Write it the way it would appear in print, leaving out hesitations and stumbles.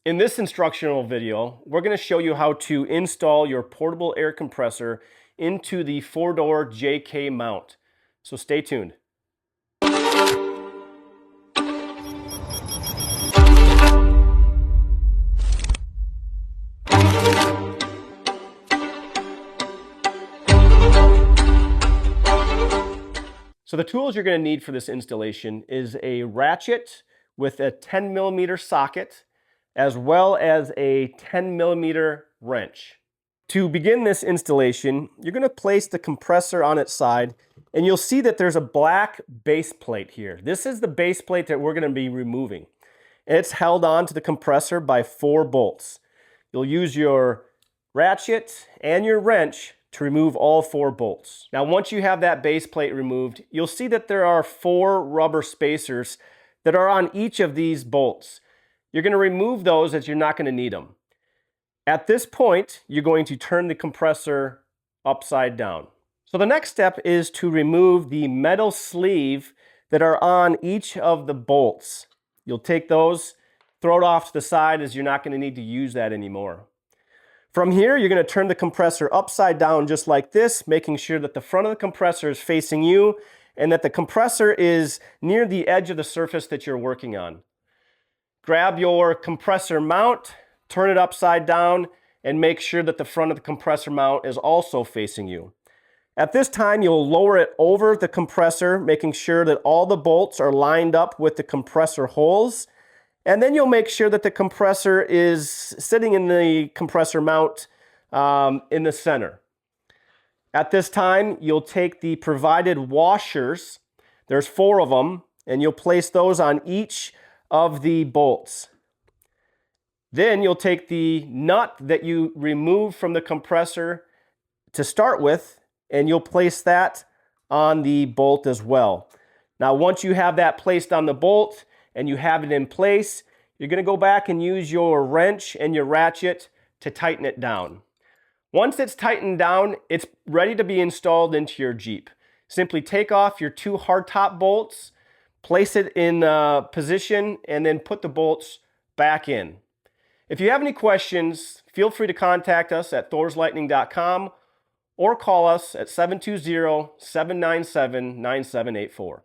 In this instructional video, we're going to show you how to install your portable air compressor into the 4-door JK mount. So stay tuned. So the tools you're going to need for this installation is a ratchet with a 10mm socket, as well as a 10mm wrench. To begin this installation, you're going to place the compressor on its side, and you'll see that there's a black base plate here. This is the base plate that we're going to be removing. It's held on to the compressor by 4 bolts. You'll use your ratchet and your wrench to remove all 4 bolts. Now, once you have that base plate removed, you'll see that there are 4 rubber spacers that are on each of these bolts. You're going to remove those as you're not going to need them. At this point, you're going to turn the compressor upside down. So the next step is to remove the metal sleeve that are on each of the bolts. You'll take those, throw it off to the side, as you're not going to need to use that anymore. From here, you're going to turn the compressor upside down just like this, making sure that the front of the compressor is facing you and that the compressor is near the edge of the surface that you're working on. Grab your compressor mount, turn it upside down, and make sure that the front of the compressor mount is also facing you. At this time, you'll lower it over the compressor, making sure that all the bolts are lined up with the compressor holes. And then you'll make sure that the compressor is sitting in the compressor mount in the center. At this time, you'll take the provided washers, there's 4 of them, and you'll place those on each of the bolts. Then you'll take the nut that you removed from the compressor to start with, and you'll place that on the bolt as well. Now, once you have that placed on the bolt and you have it in place, you're going to go back and use your wrench and your ratchet to tighten it down. Once it's tightened down, it's ready to be installed into your Jeep. Simply take off your 2 hardtop bolts, place it in position, and then put the bolts back in. If you have any questions, feel free to contact us at thorslightning.com or call us at 720-797-9784.